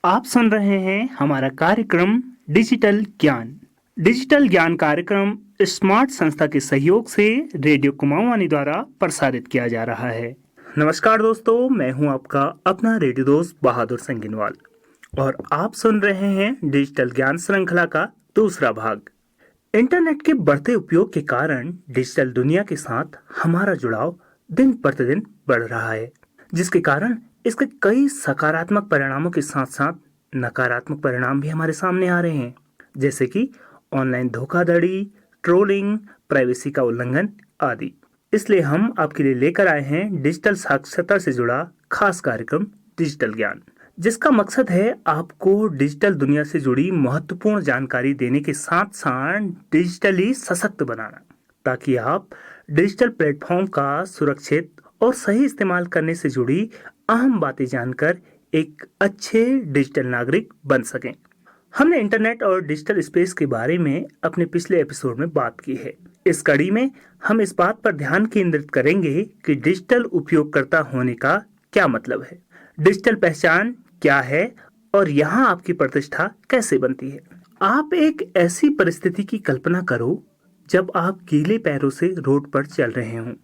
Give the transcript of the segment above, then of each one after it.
आप सुन रहे हैं हमारा कार्यक्रम डिजिटल ज्ञान। डिजिटल ज्ञान कार्यक्रम स्मार्ट संस्था के सहयोग से रेडियो कुमाऊनी द्वारा प्रसारित किया जा रहा है। नमस्कार दोस्तों, मैं हूं आपका अपना रेडियो दोस्त बहादुर संगिनवाल और आप सुन रहे हैं डिजिटल ज्ञान श्रृंखला का दूसरा भाग। इंटरनेट के बढ़ते उपयोग के कारण डिजिटल दुनिया के साथ हमारा जुड़ाव दिन प्रतिदिन बढ़ रहा है, जिसके कारण इसके कई सकारात्मक परिणामों के साथ साथ नकारात्मक परिणाम भी हमारे सामने आ रहे हैं, जैसे कि ऑनलाइन धोखाधड़ी, ट्रोलिंग, प्राइवेसी का उल्लंघन आदि। इसलिए हम आपके लिए लेकर आए हैं डिजिटल साक्षरता से जुड़ा खास कार्यक्रम डिजिटल ज्ञान, जिसका मकसद है आपको डिजिटल दुनिया से जुड़ी महत्वपूर्ण जानकारी देने के साथ साथ डिजिटली सशक्त बनाना, ताकि आप डिजिटल प्लेटफॉर्म का सुरक्षित और सही इस्तेमाल करने से जुड़ी अहम बातें जानकर एक अच्छे डिजिटल नागरिक बन सकें। हमने इंटरनेट और डिजिटल स्पेस के बारे में अपने पिछले एपिसोड में बात की है। इस कड़ी में हम इस बात पर ध्यान केंद्रित करेंगे कि डिजिटल उपयोगकर्ता होने का क्या मतलब है, डिजिटल पहचान क्या है और यहाँ आपकी प्रतिष्ठा कैसे बनती है। आप एक ऐसी परिस्थिति की कल्पना करो जब आप गीले पैरों से रोड पर चल रहे हों।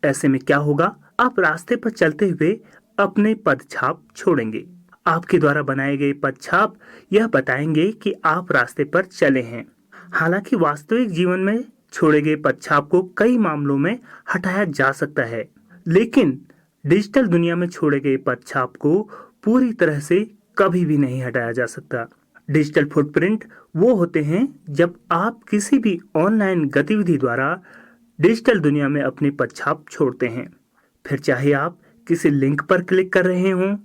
ऐसे में क्या होगा? आप रास्ते पर चलते हुए अपने पदछाप छोड़ेंगे। आपके द्वारा बनाए गए पदछाप यह बताएंगे कि आप रास्ते पर चले हैं। हालांकि वास्तविक जीवन में छोड़े गए पदछाप को कई मामलों में हटाया जा सकता है, लेकिन डिजिटल दुनिया में छोड़े गए पदछाप को पूरी तरह से कभी भी नहीं हटाया जा सकता। डिजिटल फुटप्रिंट वो होते हैं जब आप किसी भी ऑनलाइन गतिविधि द्वारा डिजिटल दुनिया में अपने पदछाप छोड़ते हैं। फिर चाहे आप किसी लिंक पर क्लिक कर रहे हों,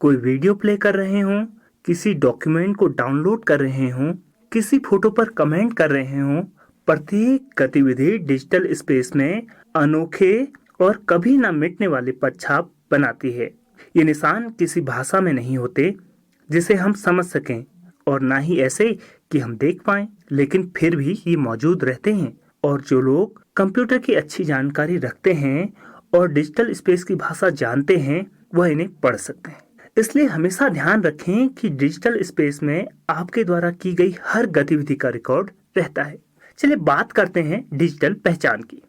कोई वीडियो प्ले कर रहे हों, किसी डॉक्यूमेंट को डाउनलोड कर रहे हों, किसी फोटो पर कमेंट कर रहे हों, प्रत्येक गतिविधि डिजिटल स्पेस में अनोखे और कभी ना मिटने वाले पदछाप बनाती है। ये निशान किसी भाषा में नहीं होते जिसे हम समझ सकें, और ना ही ऐसे कि हम देख पाएं, लेकिन फिर भी ये मौजूद रहते हैं। और जो लोग कंप्यूटर की अच्छी जानकारी रखते हैं और डिजिटल स्पेस की भाषा जानते हैं, वह इन्हें पढ़ सकते हैं। इसलिए हमेशा ध्यान रखें कि डिजिटल स्पेस में आपके द्वारा की गई हर गतिविधि का रिकॉर्ड रहता है। चलिए बात करते हैं डिजिटल पहचान की।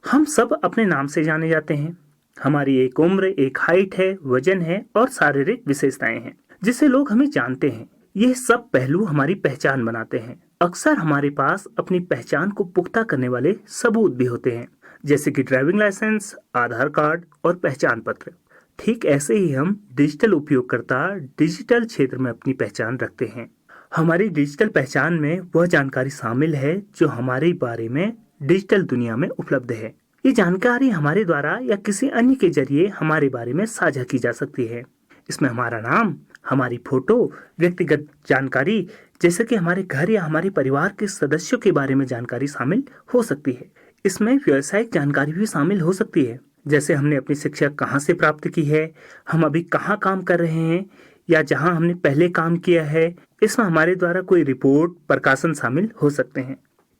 हम सब अपने नाम से जाने जाते हैं। हमारी एक उम्र, एक हाइट है, वजन है और शारीरिक विशेषताएं हैं जिससे लोग हमें जानते हैं। यह सब पहलू हमारी पहचान बनाते हैं। अक्सर हमारे पास अपनी पहचान को पुख्ता करने वाले सबूत भी होते हैं, जैसे कि ड्राइविंग लाइसेंस, आधार कार्ड और पहचान पत्र। ठीक ऐसे ही हम डिजिटल उपयोगकर्ता डिजिटल क्षेत्र में अपनी पहचान रखते हैं। हमारी डिजिटल पहचान में वह जानकारी शामिल है जो हमारे बारे में डिजिटल दुनिया में उपलब्ध है। ये जानकारी हमारे द्वारा या किसी अन्य के जरिए हमारे बारे में साझा की जा सकती है। इसमें हमारा नाम, हमारी फोटो, व्यक्तिगत जानकारी जैसे कि हमारे घर या हमारे परिवार के सदस्यों के बारे में जानकारी शामिल हो सकती है। इसमें व्यावसायिक जानकारी भी शामिल हो सकती है, जैसे हमने अपनी शिक्षा कहाँ से प्राप्त की है, हम अभी कहाँ काम कर रहे हैं या जहाँ हमने पहले काम किया है। इसमें हमारे द्वारा कोई रिपोर्ट, प्रकाशन शामिल हो सकते हैं।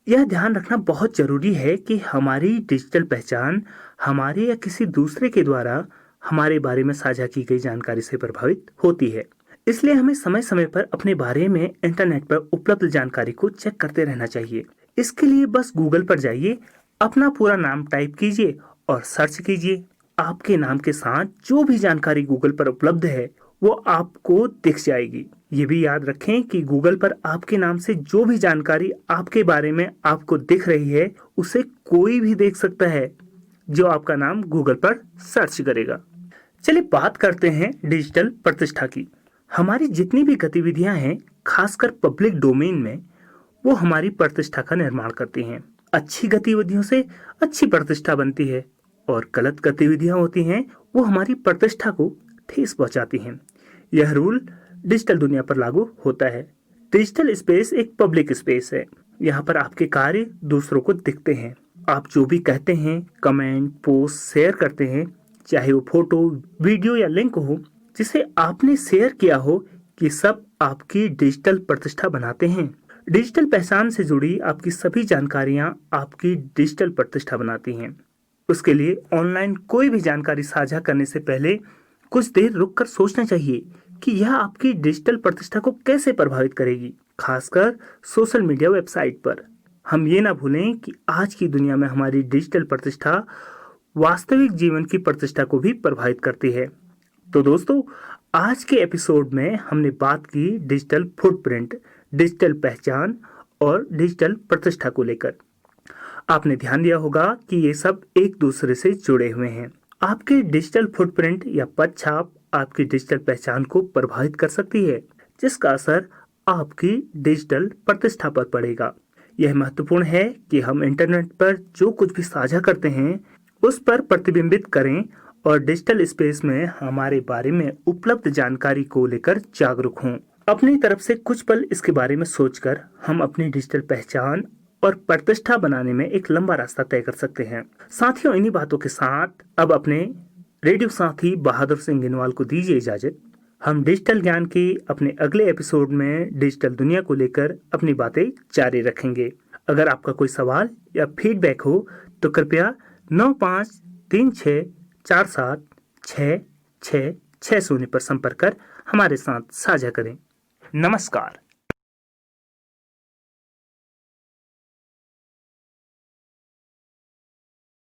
यह ध्यान रखना बहुत जरूरी है कि हमारी डिजिटल पहचान हमारे या किसी दूसरे के द्वारा हमारे बारे में साझा की गई जानकारी से प्रभावित होती है। इसलिए हमें समय समय पर अपने बारे में इंटरनेट पर उपलब्ध जानकारी को चेक करते रहना चाहिए। इसके लिए बस गूगल पर जाइए, अपना पूरा नाम टाइप कीजिए और सर्च कीजिए। आपके नाम के साथ जो भी जानकारी गूगल पर उपलब्ध है वो आपको दिख जाएगी। ये भी याद रखें कि गूगल पर आपके नाम से जो भी जानकारी आपके बारे में आपको दिख रही है उसे कोई भी देख सकता है जो आपका नाम गूगल पर सर्च करेगा। चलिए बात करते हैं डिजिटल प्रतिष्ठा की। हमारी जितनी भी गतिविधियां हैं, खासकर पब्लिक डोमेन में, वो हमारी प्रतिष्ठा का निर्माण करती हैं। अच्छी गतिविधियों से अच्छी प्रतिष्ठा बनती है और गलत गतिविधियां होती हैं वो हमारी प्रतिष्ठा को ठेस पहुंचाती हैं। यह रूल डिजिटल दुनिया पर लागू होता है। डिजिटल स्पेस एक पब्लिक स्पेस है। यहाँ पर आपके कार्य दूसरों को दिखते हैं। आप जो भी कहते हैं, कमेंट, पोस्ट, शेयर करते हैं, चाहे वो फोटो, वीडियो या लिंक हो जिसे आपने शेयर किया हो, ये सब आपकी डिजिटल प्रतिष्ठा बनाते हैं। डिजिटल पहचान से जुड़ी आपकी सभी जानकारियां आपकी डिजिटल प्रतिष्ठा बनाती हैं। उसके लिए ऑनलाइन कोई भी जानकारी साझा करने से पहले कुछ देर रुककर सोचना चाहिए कि यह आपकी डिजिटल प्रतिष्ठा को कैसे प्रभावित करेगी, खासकर सोशल मीडिया वेबसाइट पर। हम ये ना भूलें कि आज की दुनिया में हमारी डिजिटल प्रतिष्ठा वास्तविक जीवन की प्रतिष्ठा को भी प्रभावित करती है। तो दोस्तों, आज के एपिसोड में हमने बात की डिजिटल फुटप्रिंट, डिजिटल पहचान और डिजिटल प्रतिष्ठा को लेकर। आपने ध्यान दिया होगा कि ये सब एक दूसरे से जुड़े हुए हैं। आपके डिजिटल फुटप्रिंट या पदछाप आपकी डिजिटल पहचान को प्रभावित कर सकती है, जिसका असर आपकी डिजिटल प्रतिष्ठा पर पड़ेगा। यह महत्वपूर्ण है कि हम इंटरनेट पर जो कुछ भी साझा करते हैं उस पर प्रतिबिंबित करें और डिजिटल स्पेस में हमारे बारे में उपलब्ध जानकारी को लेकर जागरूक हों। अपनी तरफ से कुछ पल इसके बारे में सोचकर हम अपनी डिजिटल पहचान और प्रतिष्ठा बनाने में एक लंबा रास्ता तय कर सकते हैं। साथियों, इन्हीं बातों के साथ अब अपने रेडियो साथी बहादुर सिंह गिनवाल को दीजिए इजाजत। हम डिजिटल ज्ञान के अपने अगले एपिसोड में डिजिटल दुनिया को लेकर अपनी बातें जारी रखेंगे। अगर आपका कोई सवाल या फीडबैक हो तो कृपया 9536476660 पर संपर्क कर हमारे साथ साझा करें। नमस्कार।